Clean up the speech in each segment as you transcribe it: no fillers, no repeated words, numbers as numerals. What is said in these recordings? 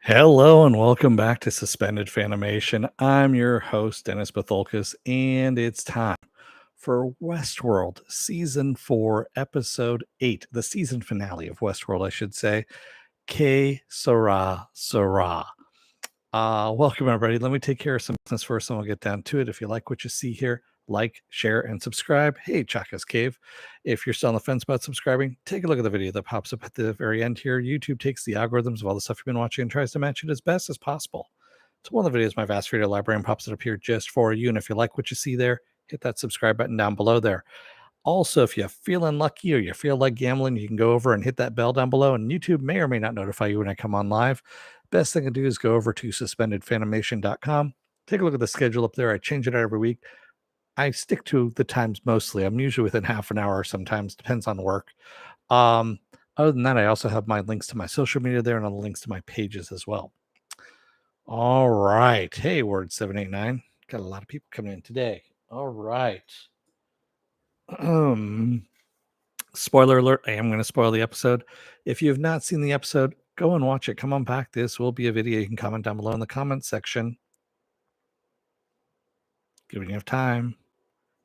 Hello and welcome back to Suspended Fanimation. I'm your host, Dennis Bithoulkas, and it's time for Westworld Season 4, Episode 8, the season finale of Westworld, I should say. Sera, Sera. Welcome, everybody. Let me take care of some business first, and we'll get down to it. If you like what you see here, like, share, and subscribe. Hey, Chaka's Cave. If you're still on the fence about subscribing, take a look at the video that pops up at the very end here. YouTube takes the algorithms of all the stuff you've been watching and tries to match it as best as possible. It's one of the videos, my vast video library, and pops it up here just for you. And if you like what you see there, hit that subscribe button down below there. Also, if you're feeling lucky or you feel like gambling, you can go over and hit that bell down below, and YouTube may or may not notify you when I come on live. Best thing to do is go over to suspendedfanimation.com. Take a look at the schedule up there. I change it out every week. I stick to the times mostly. I'm usually within half an hour, sometimes depends on work. Um, Other than that, I also have my links to my social media there and all the links to my pages as well. All right. Hey, Word 789. Got a lot of people coming in today. All right. Spoiler alert, I am going to spoil the episode. If you have not seen the episode, go and watch it. Come on back. This will be a video. You can comment down below in the comments section. Giving you time.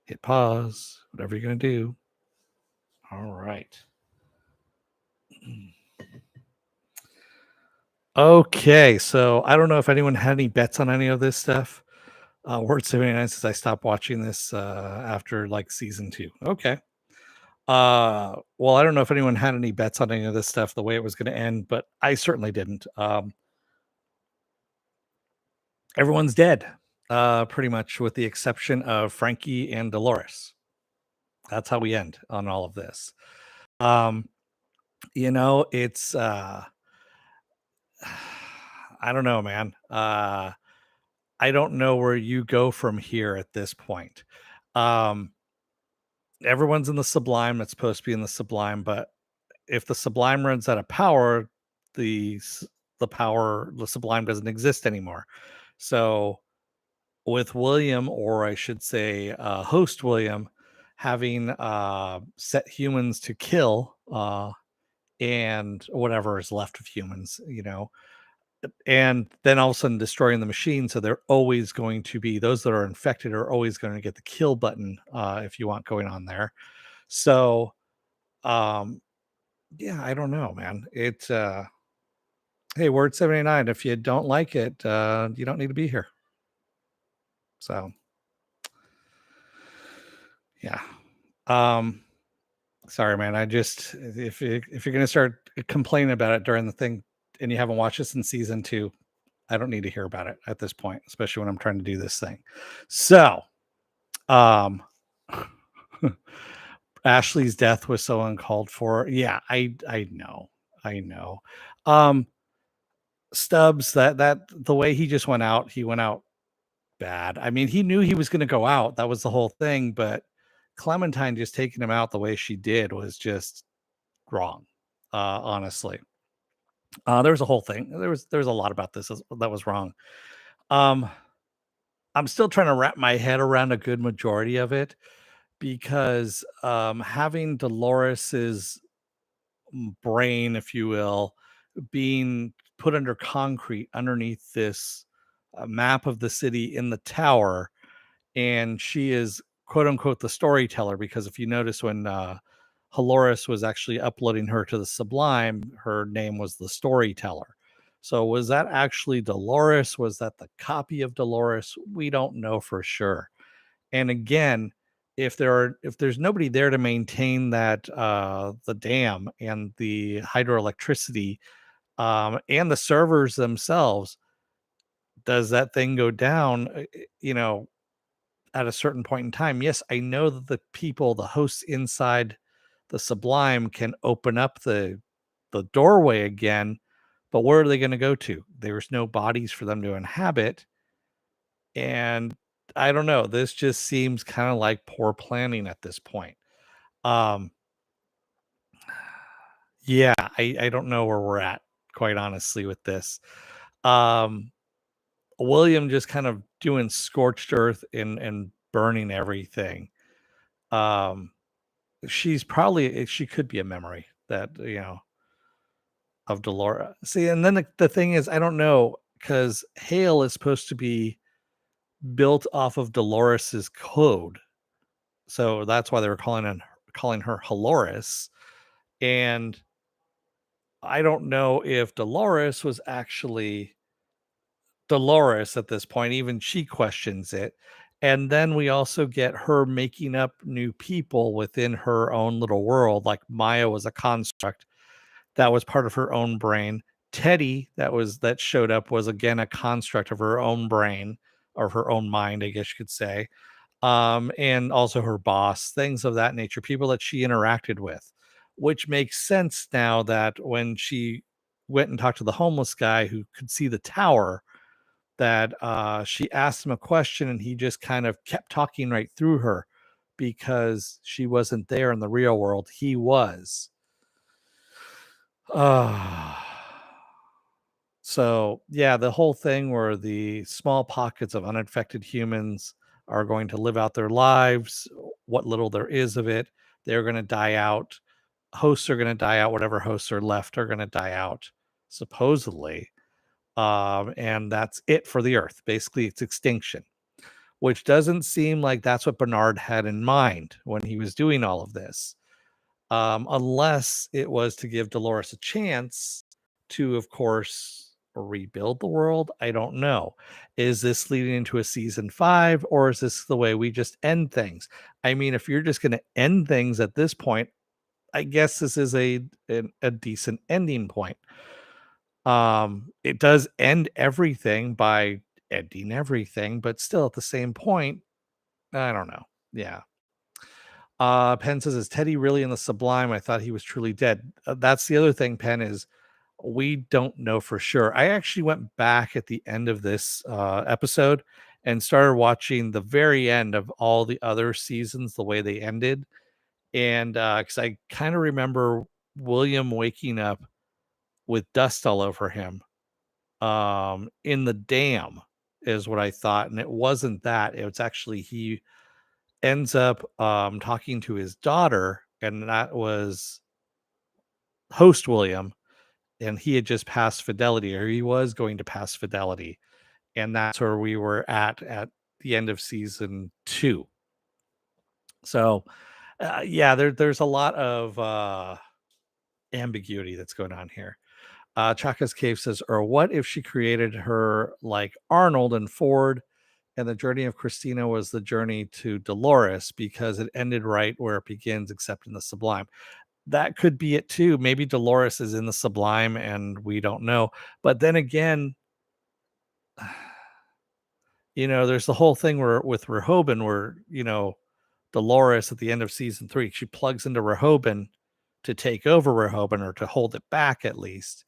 Hit pause. Whatever you're going to do. All right. Okay, so I don't know if anyone had any bets on any of this stuff. Word 79 says I stopped watching this after like season 2. Okay. Well, I don't know if anyone had any bets on any of this stuff, the way it was going to end, but I certainly didn't. Everyone's dead, pretty much, with the exception of Frankie and Dolores. That's how we end on all of this. It's I don't know, man. I don't know where you go from here at this point. Um, Everyone's in the Sublime. It's supposed to be in the Sublime, but if the Sublime runs out of power, the Sublime doesn't exist anymore. So with William, or I should say, host William, having set humans to kill and whatever is left of humans, and then all of a sudden destroying the machine. So they're always going to be those that are infected are always going to get the kill button if you want going on there. So, um, yeah, I don't know, man. Hey, Word 79. If you don't like it, you don't need to be here. So, yeah. Sorry, man. If you're gonna start complaining about it during the thing and you haven't watched this in season 2, I don't need to hear about it at this point, especially when I'm trying to do this thing. So, um, Ashley's death was so uncalled for. Yeah, I know, I know. Um, Stubbs, that the way he went out bad. I mean, he knew he was going to go out. That was the whole thing. But Clementine just taking him out the way she did was just wrong. Honestly, there was a whole thing. There was a lot about this that was wrong. Um, I'm still trying to wrap my head around a good majority of it because having Dolores's brain, if you will, being put under concrete underneath this map of the city in the tower, and she is quote unquote the storyteller, because if you notice when Halores was actually uploading her to the Sublime, her name was the storyteller. So was that actually Dolores? Was that the copy of Dolores? We don't know for sure. And again, if there's nobody there to maintain that the dam and the hydroelectricity and the servers themselves, does that thing go down? At a certain point in time? Yes, I know that the hosts inside the Sublime, can open up the doorway again, but where are they going to go to? There's no bodies for them to inhabit, and I don't know. This just seems kind of like poor planning at this point. Um, yeah, I don't know where we're at, quite honestly, with this. Um, William just kind of doing scorched earth and burning everything. Um, she could be a memory that, of Dolores. See, and then the thing is, I don't know, because Hale is supposed to be built off of Dolores's code. So that's why they were calling her Halores. And I don't know if Dolores was actually Dolores at this point. Even she questions it. And then we also get her making up new people within her own little world. Like Maya was a construct that was part of her own brain. Teddy, that showed up, was again a construct of her own brain, or her own mind, I guess you could say. And also her boss, things of that nature, people that she interacted with, which makes sense now that when she went and talked to the homeless guy who could see the tower, that she asked him a question and he just kind of kept talking right through her because she wasn't there in the real world. He was. Uh, so, yeah, the whole thing where the small pockets of unaffected humans are going to live out their lives, what little there is of it, they're going to die out. Hosts are going to die out. Whatever hosts are left are going to die out, supposedly. And that's it for the Earth. Basically, it's extinction, which doesn't seem like that's what Bernard had in mind when he was doing all of this. Unless it was to give Dolores a chance to, of course, rebuild the world. I don't know. Is this leading into a season 5, or is this the way we just end things? I mean, if you're just going to end things at this point, I guess this is a decent ending point. It does end everything by ending everything, but still at the same point, I don't know. Yeah. Penn says, "Is Teddy really in the Sublime? I thought he was truly dead." That's the other thing, Penn, is we don't know for sure. I actually went back at the end of this episode and started watching the very end of all the other seasons, the way they ended. And because I kind of remember William waking up with dust all over him in the dam, is what I thought. And it wasn't that. It was actually he ends up talking to his daughter, and that was host William, and he had just passed fidelity, or he was going to pass fidelity, and that's where we were at the end of season 2. So yeah, there's a lot of ambiguity that's going on here. Chaka's Cave says, or what if she created her like Arnold and Ford, and the journey of Christina was the journey to Dolores because it ended right where it begins, except in the Sublime? That could be it too. Maybe Dolores is in the Sublime and we don't know. But then again, there's the whole thing where with Rehoboam, where, Dolores at the end of season 3, she plugs into Rehoboam to take over Rehoboam, or to hold it back at least.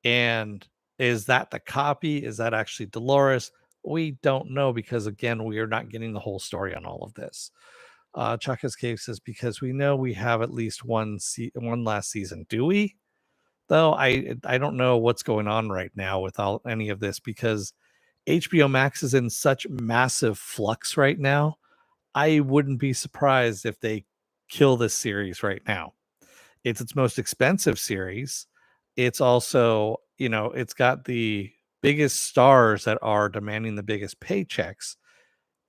And is that the copy? Is that actually Dolores? We don't know, because again, we are not getting the whole story on all of this. Chaka's Cave says, because we know we have at least one last season. Do we? Though I don't know what's going on right now with any of this, because HBO Max is in such massive flux right now. I wouldn't be surprised if they kill this series right now. It's its most expensive series. It's also, it's got the biggest stars that are demanding the biggest paychecks.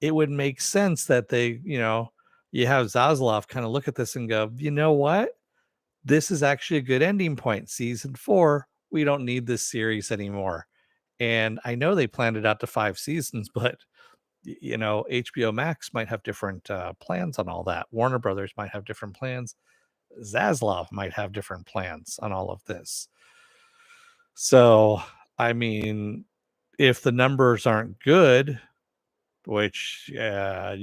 It would make sense that they, you have Zaslav kind of look at this and go, you know what? This is actually a good ending point. Season 4, we don't need this series anymore. And I know they planned it out to 5 seasons, but HBO Max might have different plans on all that. Warner Brothers might have different plans. Zaslav might have different plans on all of this. So, I mean, if the numbers aren't good, which, as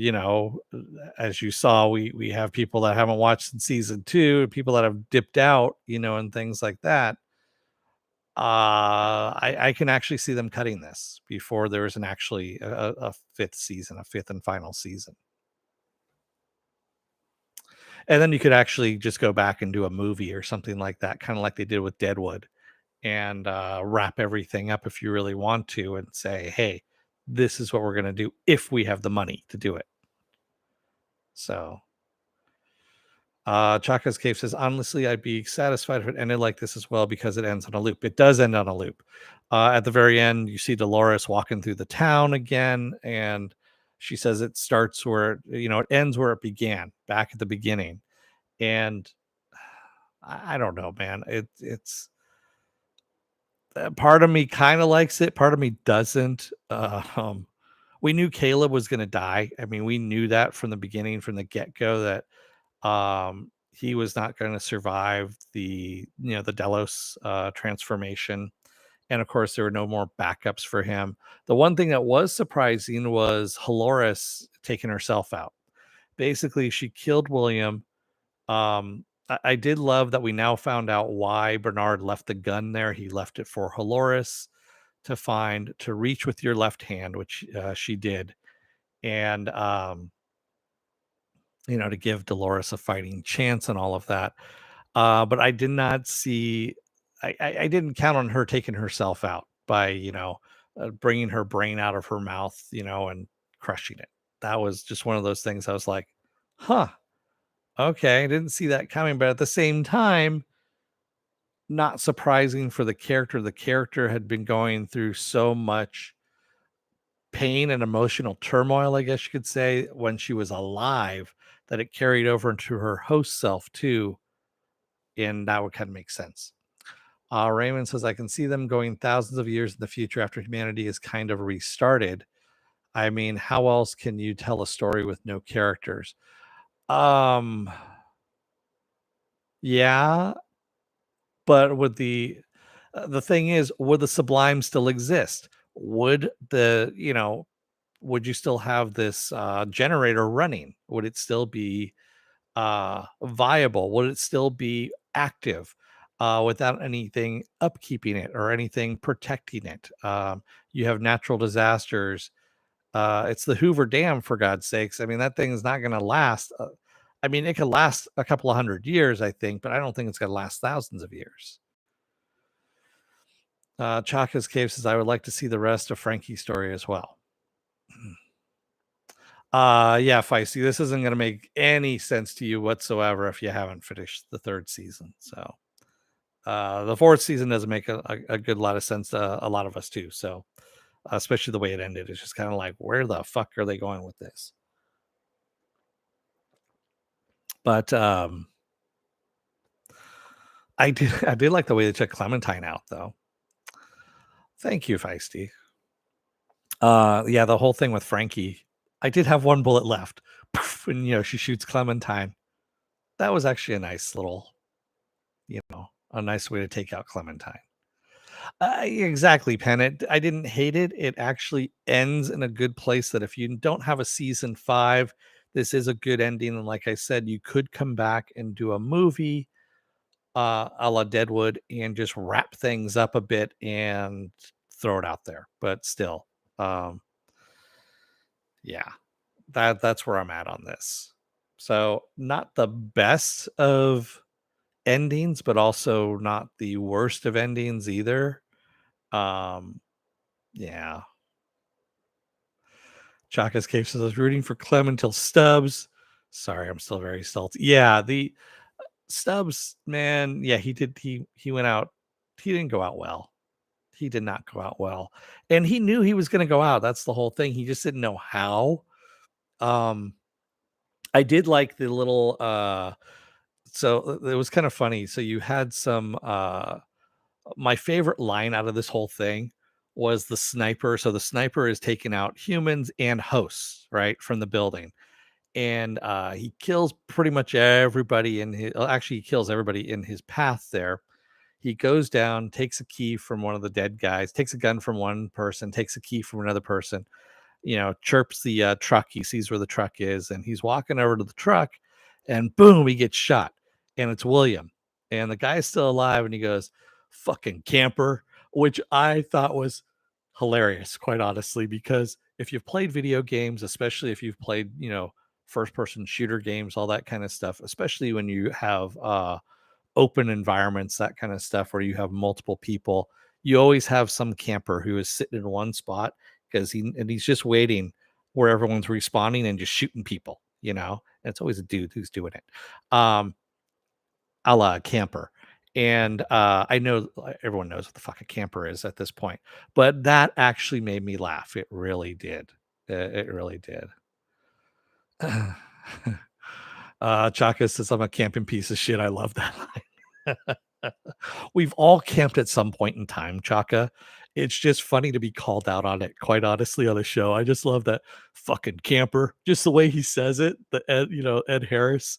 you saw, we have people that haven't watched in season 2, people that have dipped out, and things like that. I can actually see them cutting this before there is actually a 5th season, a 5th and final season. And then you could actually just go back and do a movie or something like that, kind of like they did with Deadwood, and wrap everything up if you really want to, and say, hey, this is what we're going to do if we have the money to do it. So, Chaka's Cave says, honestly, I'd be satisfied if it ended like this as well because it ends on a loop. It does end on a loop. At the very end, you see Dolores walking through the town again, and she says it starts where, it ends where it began, back at the beginning. And I don't know, man. It's part of me kind of likes it, part of me doesn't. We knew Caleb was going to die. I mean, we knew that from the beginning, from the get go, that he was not going to survive the Delos transformation. And of course, there were no more backups for him. The one thing that was surprising was Dolores taking herself out. Basically, she killed William. I did love that we now found out why Bernard left the gun there. He left it for Dolores to reach with your left hand, which she did, and to give Dolores a fighting chance and all of that. But I did not see, I didn't count on her taking herself out by, bringing her brain out of her mouth, and crushing it. That was just one of those things I was like, huh, okay, I didn't see that coming. But at the same time, not surprising for the character. The character had been going through so much pain and emotional turmoil, I guess you could say, when she was alive, that it carried over into her host self too. And that would kind of make sense. Raymond says, I can see them going thousands of years in the future after humanity is kind of restarted. I mean, how else can you tell a story with no characters? Yeah, but would the thing is, would the Sublime still exist? Would would you still have this generator running? Would it still be viable? Would it still be active without anything upkeeping it or anything protecting it? You have natural disasters. It's the Hoover Dam, for God's sakes. I mean, that thing is not going to last. I mean, it could last a couple of 100 years, I think, but I don't think it's going to last thousands of years. Chaka's Cave says, I would like to see the rest of Frankie's story as well. Yeah, Feisty, this isn't going to make any sense to you whatsoever if you haven't finished the third season. So the fourth season doesn't make a good lot of sense to a lot of us too. So especially the way it ended, it's just kind of like, where the fuck are they going with this? But I did like the way they took Clementine out, though. Thank you, Feisty. Yeah, the whole thing with Frankie. I did have one bullet left, and she shoots Clementine. That was actually a nice little, a nice way to take out Clementine. Exactly, Penn. I didn't hate it. It actually ends in a good place. That if you don't have a season 5, this is a good ending. And like I said, you could come back and do a movie a la Deadwood and just wrap things up a bit and throw it out there. But still, yeah, that's where I'm at on this. So not the best of endings, but also not the worst of endings either. Yeah. Chaka's Cave says I was rooting for Clem until Stubbs. Sorry, I'm still very salty. Yeah, the Stubbs, man, yeah, he went out. He didn't go out well. He did not go out well. And he knew he was going to go out. That's the whole thing. He just didn't know how. I did like the little so it was kind of funny. So you had some my favorite line out of this whole thing was the sniper. So the sniper is taking out humans and hosts, right, from the building. And he kills pretty much everybody in his actually he kills everybody in his path there. He goes down, takes a key from one of the dead guys, takes a gun from one person, takes a key from another person, chirps the truck. He sees where the truck is, and he's walking over to the truck, and boom, he gets shot. And it's William. And the guy's still alive, and he goes, fucking camper, which I thought was hilarious, quite honestly, because if you've played video games, especially if you've played, first person shooter games, all that kind of stuff, especially when you have open environments, that kind of stuff, where you have multiple people, you always have some camper who is sitting in one spot because he's just waiting where everyone's responding and just shooting people, and it's always a dude who's doing it. a la camper. And I know everyone knows what the fuck a camper is at this point, but that actually made me laugh. It really did. It really did. Chaka says, I'm a camping piece of shit. I love that line. We've all camped at some point in time, Chaka. It's just funny to be called out on it, quite honestly, on the show. I just love that fucking camper. Just the way he says it, the Ed, Ed Harris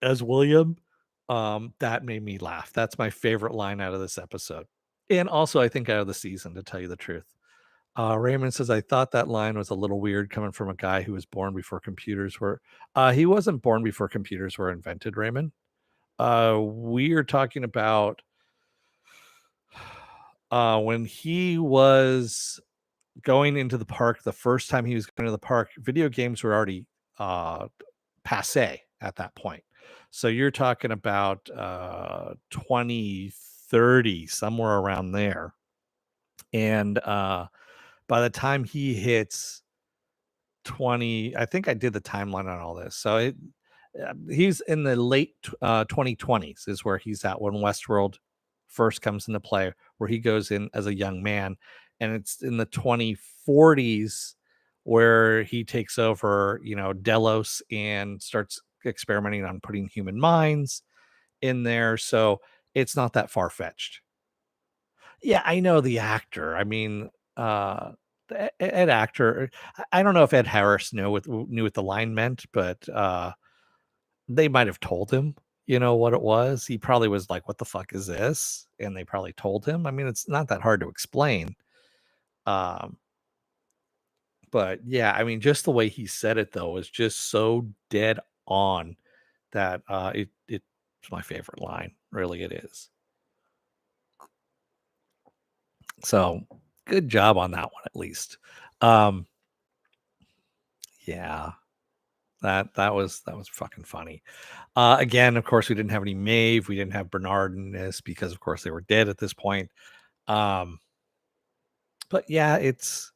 as William. That made me laugh. That's my favorite line out of this episode. And also, I think out of the season, to tell you the truth. Raymond says, I thought that line was a little weird coming from a guy who was born before computers were. He wasn't born before computers were invented, Raymond. We are talking about when he was going into the park, the first time he was going to the park, video games were already uh, passe at that point. So you're talking about 2030, somewhere around there. And by the time he hits 20, I think I did the timeline on all this. So he's in the late 2020s is where he's at when Westworld first comes into play, where he goes in as a young man. And it's in the 2040s where he takes over, Delos and starts experimenting on putting human minds in there. So it's not that far fetched. Yeah, I know the actor. I mean, the Ed actor. I don't know if Ed Harris knew what the line meant, but they might have told him, what it was. He probably was like, "What the fuck is this?" And they probably told him. I mean, it's not that hard to explain. Um, but yeah, I mean, just the way he said it though is just so dead on that it's my favorite line. Really, it is. So good job on that one, at least. Um, yeah, that was fucking funny. Again, of course, we didn't have any Maeve, we didn't have Bernard in this because, of course, they were dead at this point. Um, but yeah, it's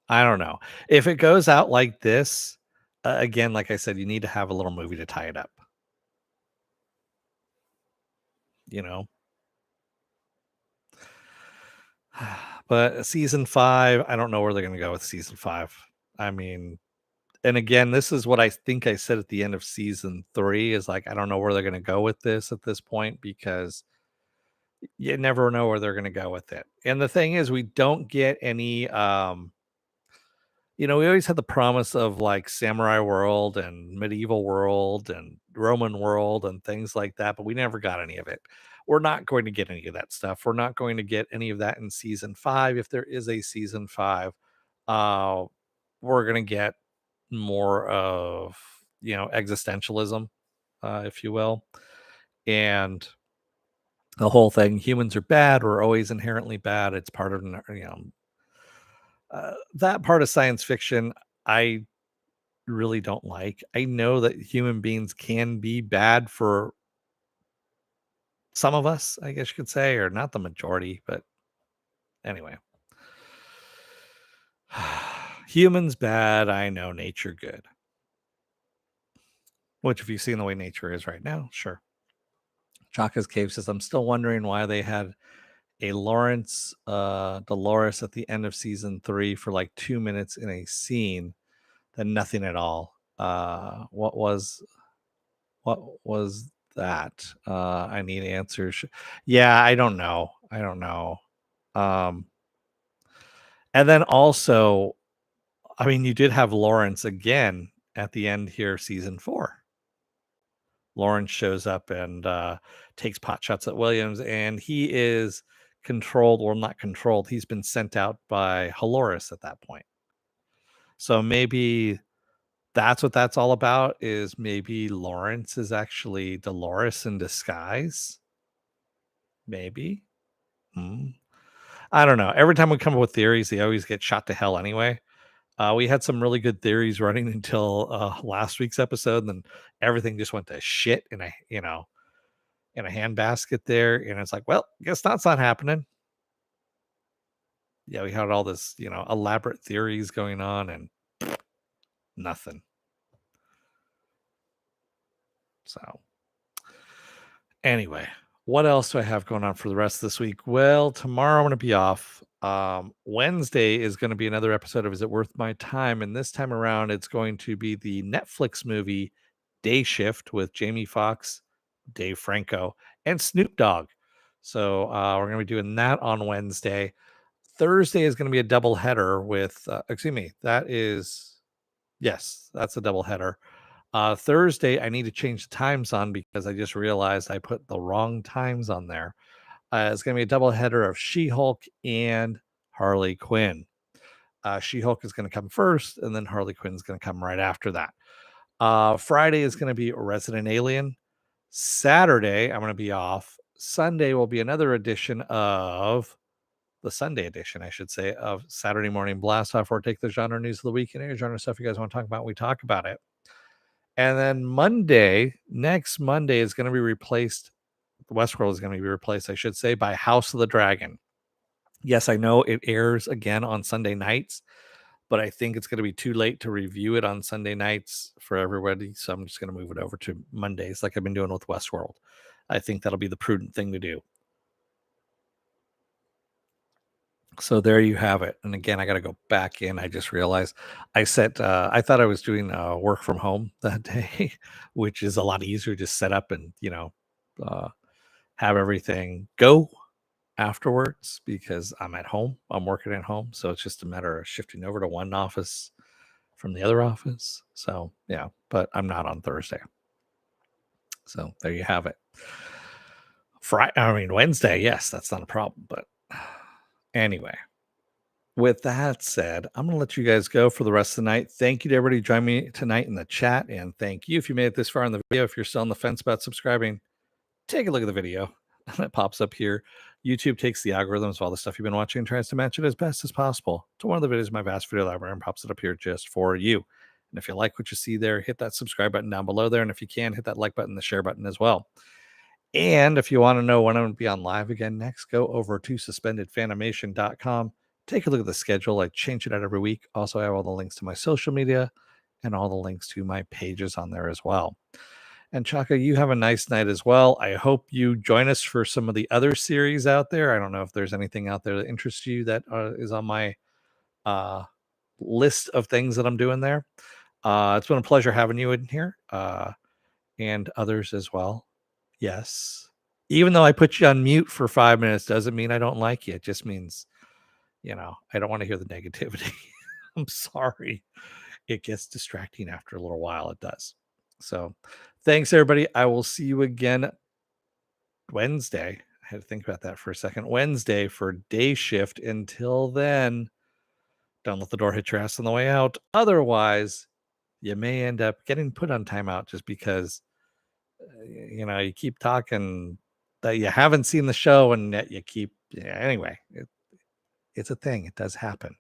I don't know if it goes out like this. Again, like I said, you need to have a little movie to tie it up. You know, but season 5, I don't know where they're going to go with season 5. I mean, and again, this is what I think I said at the end of season 3 is like, I don't know where they're going to go with this at this point because you never know where they're going to go with it. And the thing is, we don't get any, we always had the promise of like samurai world and medieval world and Roman world and things like that, but we never got any of it. We're not going to get any of that stuff. We're not going to get any of that in season 5. If there is a season 5, uh, we're going to get more of existentialism, if you will, and the whole thing. Humans are bad. We're always inherently bad. It's part of that part of science fiction. I really don't like. I know that human beings can be bad for some of us, I guess you could say, or not the majority, but anyway. Humans bad. I know nature good. Which, if you've seen the way nature is right now, sure. Chaka's Cave says, I'm still wondering why they had a Lawrence Dolores at the end of season 3 for like 2 minutes in a scene, then nothing at all. What was that? I need answers. Yeah, I don't know. I don't know. Um, and then also, I mean, you did have Lawrence again at the end here, season 4. Lawrence shows up and takes pot shots at Williams, and he is controlled, or not controlled. He's been sent out by Halloris at that point. So maybe that's what that's all about. Is maybe Lawrence is actually Dolores in disguise? Maybe. Hmm. I don't know. Every time we come up with theories, they always get shot to hell anyway. We had some really good theories running until last week's episode, and then everything just went to shit in a handbasket there. And it's like, well, guess that's not happening. Yeah, we had all this, elaborate theories going on and nothing. So Anyway, what else do I have going on for the rest of this week? Well, tomorrow I'm going to be off. Wednesday is going to be another episode of Is It Worth My Time? And this time around, it's going to be the Netflix movie Day Shift with Jamie Foxx, Dave Franco, and Snoop Dogg. So we're going to be doing that on Wednesday. Thursday is going to be a double header with, yes, that's a double header. Thursday, I need to change the times on because I just realized I put the wrong times on there. It's going to be a double header of She-Hulk and Harley Quinn. She-Hulk is going to come first, and then Harley Quinn is going to come right after that. Friday is going to be Resident Alien. Saturday, I'm going to be off. Sunday will be another edition of the Sunday edition, I should say, of Saturday Morning Blast Off, where I take the genre news of the week and any genre stuff you guys want to talk about. We talk about it. And then next Monday is going to be replaced. Westworld is going to be replaced, I should say, by House of the Dragon. Yes, I know it airs again on Sunday nights, but I think it's going to be too late to review it on Sunday nights for everybody. So I'm just going to move it over to Mondays like I've been doing with Westworld. I think that'll be the prudent thing to do. So there you have it. And again, I got to go back in. I just realized I thought I was doing work from home that day, which is a lot easier to set up and, uh, have everything go afterwards because I'm at home. I'm working at home. So it's just a matter of shifting over to one office from the other office. So yeah, but I'm not on Thursday. So there you have it. Wednesday, yes, that's not a problem. But anyway, with that said, I'm going to let you guys go for the rest of the night. Thank you to everybody who joined me tonight in the chat. And thank you if you made it this far in the video. If you're still on the fence about subscribing, take a look at the video that pops up here. YouTube takes the algorithms of all the stuff you've been watching and tries to match it as best as possible to one of the videos in my vast video library and pops it up here just for you. And if you like what you see there, hit that subscribe button down below there. And if you can, hit that like button, the share button as well. And if you want to know when I'm going to be on live again next, go over to suspendedfanimation.com. Take a look at the schedule. I change it out every week. Also, I have all the links to my social media and all the links to my pages on there as well. And Chaka, you have a nice night as well. I hope you join us for some of the other series out there. I don't know if there's anything out there that interests you that is on my list of things that I'm doing there. It's been a pleasure having you in here and others as well. Yes. Even though I put you on mute for 5 minutes doesn't mean I don't like you. It just means, I don't want to hear the negativity. I'm sorry. It gets distracting after a little while. It does. So thanks, everybody. I will see you again Wednesday. I had to think about that for a second. Wednesday for Day Shift. Until then, don't let the door hit your ass on the way out. Otherwise, you may end up getting put on timeout just because, you keep talking that you haven't seen the show and yet you keep, anyway, it's a thing. It does happen.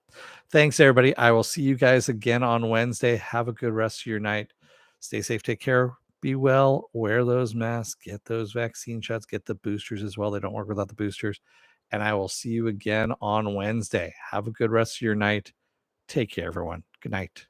Thanks, everybody. I will see you guys again on Wednesday. Have a good rest of your night. Stay safe. Take care. Be well. Wear those masks. Get those vaccine shots. Get the boosters as well. They don't work without the boosters. And I will see you again on Wednesday. Have a good rest of your night. Take care, everyone. Good night.